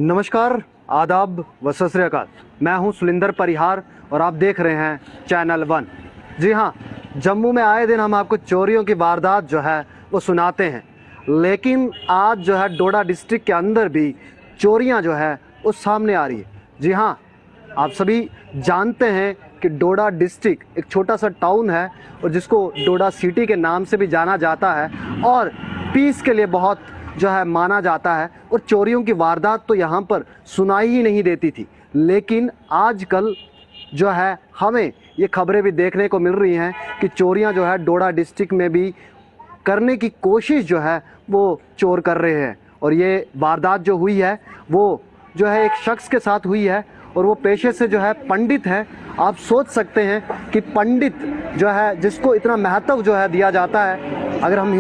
नमस्कार, आदाब व सत श्री अकाल। मैं हूं सुलिंदर परिहार और आप देख रहे हैं चैनल वन। जी हां, जम्मू में आए दिन हम आपको चोरियों की वारदात जो है वो सुनाते हैं, लेकिन आज जो है डोडा डिस्ट्रिक्ट के अंदर भी चोरियां जो है वो सामने आ रही है। जी हां, आप सभी जानते हैं कि डोडा डिस्ट्रिक्ट एक छोटा सा टाउन है और जिसको डोडा सिटी के नाम से भी जाना जाता है और पीस के लिए बहुत जो है माना जाता है। और चोरियों की वारदात तो यहाँ पर सुनाई ही नहीं देती थी, लेकिन आजकल जो है हमें ये खबरें भी देखने को मिल रही हैं कि चोरियां जो है डोडा डिस्ट्रिक्ट में भी करने की कोशिश जो है वो चोर कर रहे हैं। और ये वारदात जो हुई है वो जो है एक शख्स के साथ हुई है और वो पेशे से जो है पंडित है। आप सोच सकते हैं कि पंडित जो है जिसको इतना महत्व जो है दिया जाता है, अगर हम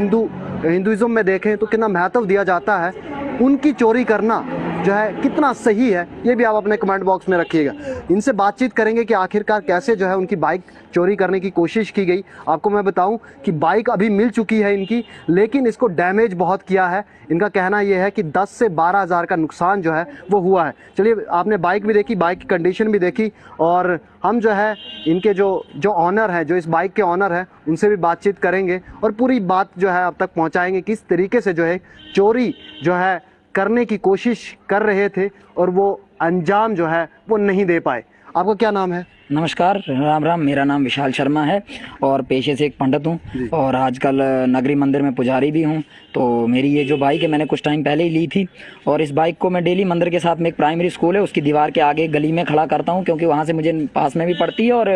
हिंदुइज्म में देखें तो कितना महत्व दिया जाता है, उनकी चोरी करना जो है कितना सही है, ये भी आप अपने कमेंट बॉक्स में रखिएगा। इनसे बातचीत करेंगे कि आखिरकार कैसे जो है उनकी बाइक चोरी करने की कोशिश की गई। आपको मैं बताऊं कि बाइक अभी मिल चुकी है इनकी, लेकिन इसको डैमेज बहुत किया है। इनका कहना यह है कि 10 से 12 हज़ार का नुकसान जो है वो हुआ है। चलिए, आपने बाइक भी देखी, बाइक की कंडीशन भी देखी और हम जो है इनके जो ऑनर हैं, जो इस बाइक के ऑनर हैं, उनसे भी बातचीत करेंगे और पूरी बात जो है अब तक पहुँचाएँगे किस तरीके से जो है चोरी जो है करने की कोशिश कर रहे थे और वो अंजाम जो है वो नहीं दे पाए। आपका क्या नाम है? नमस्कार, राम राम। मेरा नाम विशाल शर्मा है और पेशे से एक पंडित हूँ और आजकल नगरी मंदिर में पुजारी भी हूँ। तो मेरी ये जो बाइक है मैंने कुछ टाइम पहले ही ली थी और इस बाइक को मैं डेली मंदिर के साथ में, एक प्राइमरी स्कूल है उसकी दीवार के आगे गली में खड़ा करता हूँ, क्योंकि वहाँ से मुझे पास में भी पड़ती है और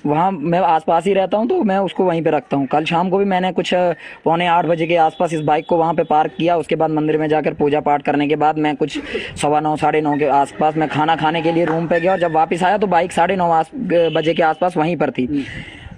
वहाँ मैं आसपास ही रहता हूँ, तो मैं उसको वहीं पर रखता हूँ। कल शाम को भी मैंने कुछ 7:45 बजे के आसपास इस बाइक को वहाँ पर पार्क किया। उसके बाद मंदिर में जाकर पूजा पाठ करने के बाद मैं कुछ 9:15 9:30 के आसपास मैं खाना खाने के लिए रूम पर गया और जब वापस आया तो बाइक 9:30 बजे के आसपास वहीं पर थी।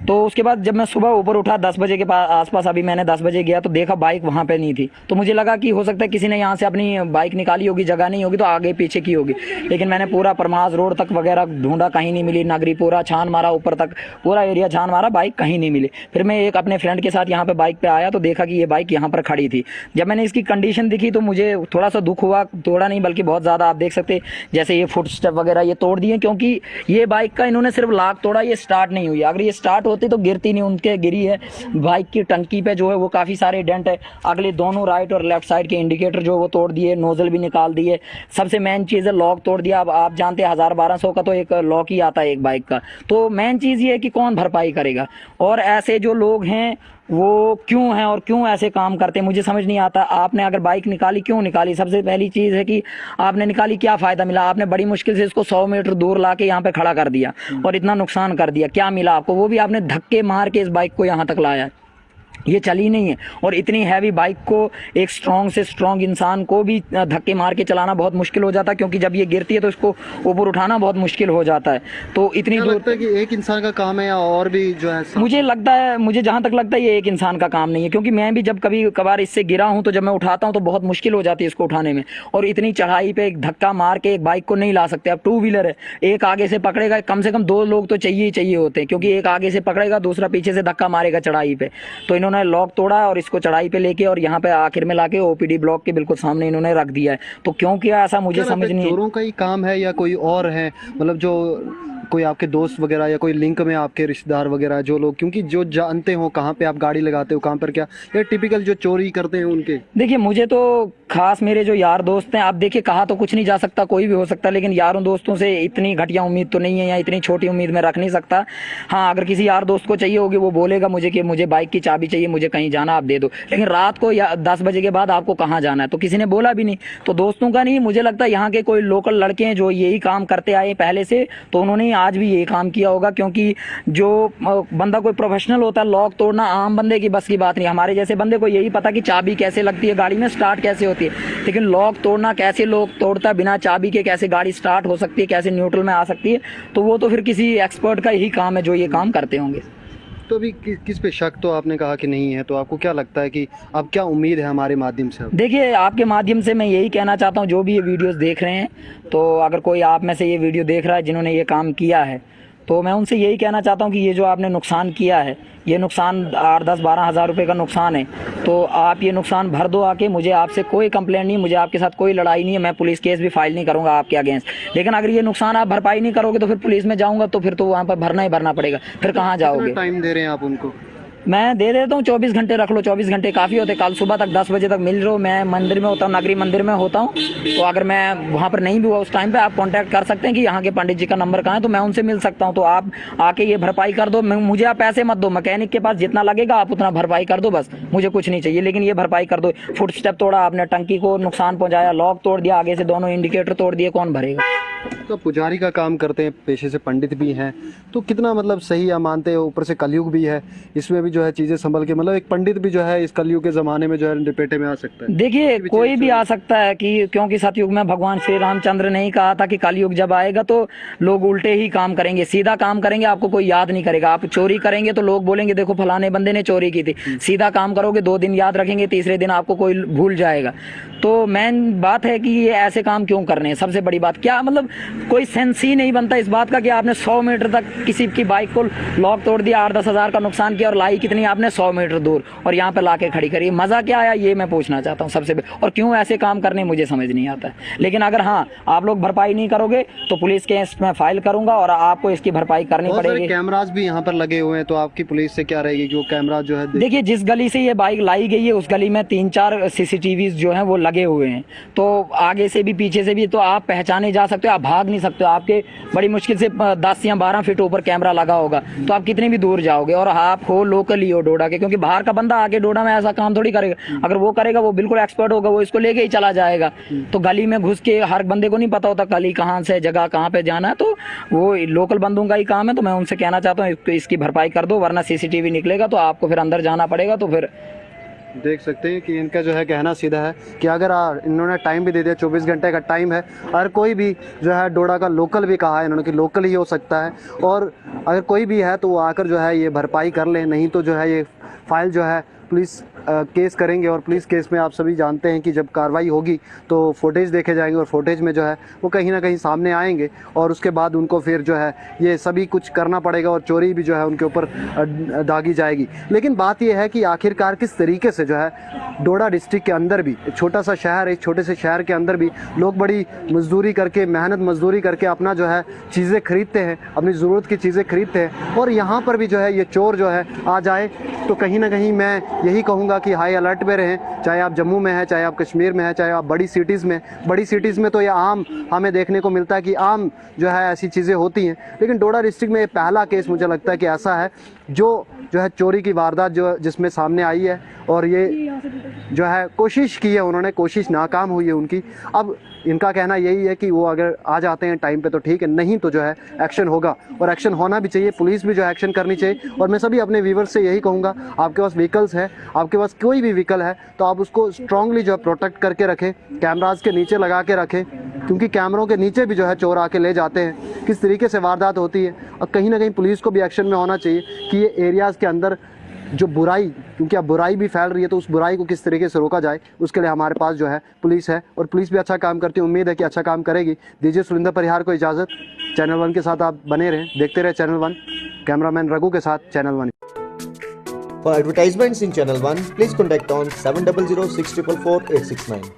तो उसके बाद जब मैं सुबह ऊपर उठा 10 बजे के आसपास, अभी मैंने 10 बजे गया तो देखा बाइक वहाँ पे नहीं थी। तो मुझे लगा कि हो सकता है किसी ने यहाँ से अपनी बाइक निकाली होगी, जगह नहीं होगी तो आगे पीछे की होगी। लेकिन मैंने पूरा परमास रोड तक वगैरह ढूंढा, कहीं नहीं मिली। नगरी पूरा छान मारा, ऊपर तक पूरा एरिया छान मारा, बाइक कहीं नहीं मिली। फिर मैं एक अपने फ्रेंड के साथ यहाँ पे बाइक पे आया तो देखा कि ये बाइक यहाँ पर खड़ी थी। जब मैंने इसकी कंडीशन दिखी तो मुझे थोड़ा सा दुख हुआ, थोड़ा नहीं बल्कि बहुत ज़्यादा। आप देख सकते जैसे ये फुट स्टेप वगैरह ये तोड़ दिए, क्योंकि ये बाइक का इन्होंने सिर्फ लाक तोड़ा, ये स्टार्ट नहीं हुई। अगर ये स्टार्ट होती तो गिरती नहीं, उनके गिरी है। बाइक की टंकी पे जो है वो काफी सारे डेंट है। अगले दोनों राइट और लेफ्ट साइड के इंडिकेटर जो वो तोड़ दिए, नोजल भी निकाल दिए। सबसे मेन चीज है लॉक तोड़ दिया। अब आप जानते हैं 1000-1200 का तो एक लॉक ही आता है एक बाइक का। तो मेन चीज ये है कि कौन भरपाई करेगा और ऐसे जो लोग हैं वो क्यों हैं और क्यों ऐसे काम करते हैं मुझे समझ नहीं आता। आपने अगर बाइक निकाली, क्यों निकाली? सबसे पहली चीज़ है कि आपने निकाली, क्या फ़ायदा मिला? आपने बड़ी मुश्किल से इसको 100 मीटर दूर ला के यहाँ पे खड़ा कर दिया और इतना नुकसान कर दिया, क्या मिला आपको? वो भी आपने धक्के मार के इस बाइक को यहाँ तक लाया, ये चली नहीं है। और इतनी हैवी बाइक को एक स्ट्रॉन्ग से स्ट्रॉन्ग इंसान को भी धक्के मार के चलाना बहुत मुश्किल हो जाता है, क्योंकि जब ये गिरती है तो इसको ऊपर उठाना बहुत मुश्किल हो जाता है। तो इतनी दूर लगता है कि एक इंसान का काम है या और भी जो है? मुझे लगता है, मुझे जहाँ तक लगता है ये एक इंसान का काम नहीं है, क्योंकि मैं भी जब कभी कभार इससे गिरा हूँ तो जब मैं उठाता हूँ तो बहुत मुश्किल हो जाती है इसको उठाने में। और इतनी चढ़ाई पे एक धक्का मार के एक बाइक को नहीं ला सकते। अब 2 व्हीलर है, एक आगे से पकड़ेगा, कम से कम 2 लोग तो चाहिए ही चाहिए होते हैं, क्योंकि एक आगे से पकड़ेगा, दूसरा पीछे से धक्का मारेगा चढ़ाई पे। तो इन्होंने लॉक तोड़ा और इसको चढ़ाई पे लेके और यहाँ पे आखिर में लाके ओपीडी ब्लॉक के बिल्कुल सामने इन्होंने रख दिया है। तो क्यों किया ऐसा मुझे समझ नहीं। चोरों का ही काम है या कोई और है? मतलब जो कोई आपके दोस्त वगैरह या कोई लिंक में आपके रिश्तेदार वगैरह जो लोग, क्योंकि जो जानते हो कहाँ पे आप गाड़ी लगाते हो, कहाँ पर क्या, या टिपिकल जो चोरी करते हैं उनके? देखिए, मुझे तो खास मेरे जो यार दोस्त हैं, आप देखिए कहा तो कुछ नहीं जा सकता, कोई भी हो सकता है, लेकिन यारों दोस्तों से इतनी घटिया उम्मीद तो नहीं है या इतनी छोटी उम्मीद मैं रख नहीं सकता। हाँ, अगर किसी यार दोस्त को चाहिए होगी वो बोलेगा मुझे कि मुझे बाइक की चाबी चाहिए, मुझे कहीं जाना, आप दे दो। लेकिन रात को या 10 बजे के बाद आपको कहाँ जाना है तो किसी ने बोला भी नहीं। तो दोस्तों का नहीं, मुझे लगता है यहाँ के कोई लोकल लड़के हैं जो यही काम करते आए पहले से, तो उन्होंने आज भी यही काम किया होगा। क्योंकि जो बंदा कोई प्रोफेशनल होता है, लॉक तोड़ना आम बंदे की बस की बात नहीं। हमारे जैसे बंदे को यही पता कि चाबी कैसे लगती है गाड़ी में, स्टार्ट कैसे होती है, लेकिन लॉक तोड़ना कैसे लोग तोड़ता है बिना चाबी के, कैसे गाड़ी स्टार्ट हो सकती है, कैसे न्यूट्रल में आ सकती है, तो वो तो फिर किसी एक्सपर्ट का यही काम है जो ये काम करते होंगे। तो अभी किस पे शक, तो आपने कहा कि नहीं है, तो आपको क्या लगता है कि अब क्या उम्मीद है हमारे माध्यम से? देखिए, आपके माध्यम से मैं यही कहना चाहता हूँ, जो भी ये वीडियोस देख रहे हैं, तो अगर कोई आप में से ये वीडियो देख रहा है जिन्होंने ये काम किया है, तो मैं उनसे यही कहना चाहता हूँ कि ये जो आपने नुकसान किया है, ये नुकसान 8-10-12 हज़ार रुपये का नुकसान है, तो आप ये नुकसान भर दो आके। मुझे आपसे कोई कंप्लेंट नहीं, मुझे आपके साथ कोई लड़ाई नहीं है, मैं पुलिस केस भी फाइल नहीं करूँगा आपके अगेंस्ट। लेकिन अगर ये नुकसान आप भरपाई नहीं करोगे तो फिर पुलिस में जाऊँगा, तो फिर तो वहाँ पर भरना ही भरना पड़ेगा। फिर कहाँ जाओगे? टाइम दे रहे हैं आप उनको? मैं दे देता हूँ 24 घंटे रख लो, 24 घंटे काफ़ी होते। कल सुबह तक 10 बजे तक मिल रहे हो, मैं मंदिर में होता हूँ, नगरी मंदिर में होता हूँ। तो अगर मैं वहाँ पर नहीं भी हुआ उस टाइम पे, आप कांटेक्ट कर सकते हैं कि यहाँ के पंडित जी का नंबर कहाँ है, तो मैं उनसे मिल सकता हूँ। तो आप आके ये भरपाई कर दो। मुझे आप पैसे मत दो, मैकेनिक के पास जितना लगेगा आप उतना भरपाई कर दो, बस मुझे कुछ नहीं चाहिए। लेकिन ये भरपाई कर दो। फुट स्टेप तोड़ा आपने, टंकी को नुकसान पहुँचाया, लॉक तोड़ दिया, आगे से दोनों इंडिकेटर तोड़ दिए, कौन भरेगा? तो पुजारी का काम करते हैं, पेशे से पंडित भी हैं, तो कितना मतलब सही आप मानते हैं? ऊपर से कलयुग भी है, इसमें भी जो है चीज़ें संभल के, मतलब एक पंडित भी जो है इस कलयुग के ज़माने में जो है लपेटे में आ सकता है। देखिए कोई भी आ सकता है, कि क्योंकि सतयुग में भगवान श्री रामचंद्र ने ही कहा था कि कलयुग जब आएगा तो लोग उल्टे ही काम करेंगे, सीधा काम करेंगे, आपको कोई याद नहीं करेगा। आप चोरी करेंगे तो लोग बोलेंगे देखो फलाने बंदे ने चोरी की थी। सीधा काम करोगे 2 दिन याद रखेंगे, तीसरे दिन आपको कोई भूल जाएगा। तो मेन बात है कि ये ऐसे काम क्यों करने हैं। सबसे बड़ी बात क्या, मतलब कोई सेंस ही नहीं बनता इस बात का कि आपने 100 मीटर तक किसी की बाइक को लॉक तोड़ दिया, 8-10 हज़ार का नुकसान किया, और लाई कितनी आपने 100 मीटर दूर, और यहाँ पे लाके खड़ी करी। मज़ा क्या आया ये मैं पूछना चाहता हूँ सबसे। और क्यों ऐसे काम करने मुझे समझ नहीं आता है। लेकिन अगर हाँ आप लोग भरपाई नहीं करोगे तो पुलिस केस में फाइल करूंगा और आपको इसकी भरपाई करनी पड़ेगी। कैमराज भी यहाँ पर लगे हुए हैं, तो आपकी पुलिस से क्या रहेगी कि वो कैमरा जो है देखिए जिस गली से ये बाइक लाई गई है उस गली में 3-4 CCTV जो हैं वो लगे हुए हैं, तो आगे से भी पीछे से भी, तो आप पहचाने जा सकते हो, आप भाग नहीं सकते हो। आपके बड़ी मुश्किल से 10 या 12 फीट ऊपर कैमरा लगा होगा, तो आप कितनी भी दूर जाओगे। और आप हो लोकल ही हो डोडा के, क्योंकि बाहर का बंदा आके डोडा में ऐसा काम थोड़ी करेगा। अगर वो करेगा वो बिल्कुल एक्सपर्ट होगा, वो इसको लेके ही चला जाएगा। तो गली में घुस के हर बंदे को नहीं पता होता गली कहाँ से, जगह कहाँ पे जाना है, तो वो लोकल बंदों का ही काम है। तो मैं उनसे कहना चाहता हूँ इसकी भरपाई कर दो, वरना CCTV निकलेगा तो आपको फिर अंदर जाना पड़ेगा। तो फिर देख सकते हैं कि इनका जो है कहना सीधा है कि अगर इन्होंने टाइम भी दे दिया, 24 घंटे का टाइम है, और कोई भी जो है डोडा का लोकल भी कहा है इन्होंने कि लोकल ही हो सकता है, और अगर कोई भी है तो वो आकर जो है ये भरपाई कर ले, नहीं तो जो है ये फाइल जो है पुलिस केस करेंगे। और पुलिस केस में आप सभी जानते हैं कि जब कार्रवाई होगी तो फुटेज देखे जाएंगे, और फुटेज में जो है वो कहीं ना कहीं सामने आएंगे, और उसके बाद उनको फिर जो है ये सभी कुछ करना पड़ेगा, और चोरी भी जो है उनके ऊपर दागी जाएगी। लेकिन बात ये है कि आखिरकार किस तरीके से जो है डोडा डिस्ट्रिक्ट के अंदर भी, एक छोटा सा शहर है, एक छोटे से शहर के अंदर भी लोग बड़ी मजदूरी करके, मेहनत मजदूरी करके अपना जो है चीज़ें खरीदते हैं, अपनी ज़रूरत की चीज़ें खरीदते हैं, और यहाँ पर भी जो है ये चोर जो है आ जाए, तो कहीं ना कहीं मैं यही कहूँगा कि हाई अलर्ट में रहें। चाहे आप जम्मू में हैं, चाहे आप कश्मीर में हैं, चाहे आप बड़ी सिटीज़ में तो ये आम हमें देखने को मिलता है कि आम जो है ऐसी चीज़ें होती हैं। लेकिन डोडा डिस्ट्रिक्ट में ये पहला केस मुझे लगता है कि ऐसा है जो है चोरी की वारदात जो जिसमें सामने आई है, और ये जो है कोशिश की है उन्होंने, कोशिश नाकाम हुई है उनकी। अब इनका कहना यही है कि वो अगर आ जाते हैं टाइम पे तो ठीक है, नहीं तो जो है एक्शन होगा, और एक्शन होना भी चाहिए, पुलिस भी जो है एक्शन करनी चाहिए। और मैं सभी अपने व्यूवर्स से यही कहूँगा, आपके पास व्हीकल्स है, आपके पास कोई भी व्हीकल है तो आप उसको स्ट्रांगली जो है प्रोटेक्ट करके रखें, कैमराज के नीचे लगा के रखें, क्योंकि कैमरों के नीचे भी जो है चोर आके ले जाते हैं, किस तरीके से वारदात होती है। और कहीं ना कहीं पुलिस को भी एक्शन में होना चाहिए कि ये एरियाज़ के अंदर जो बुराई, क्योंकि अब बुराई भी फैल रही है, तो उस बुराई को किस तरीके से रोका जाए, उसके लिए हमारे पास जो है पुलिस है, और पुलिस भी अच्छा काम करती है, उम्मीद है कि अच्छा काम करेगी। दीजिए सुलिंदर परिहार को इजाज़त। चैनल 1 के साथ आप बने रहें, देखते रहे चैनल 1। कैमरामैन रघु के साथ channel 1। For advertisements in Channel 1, please contact on 7006444869.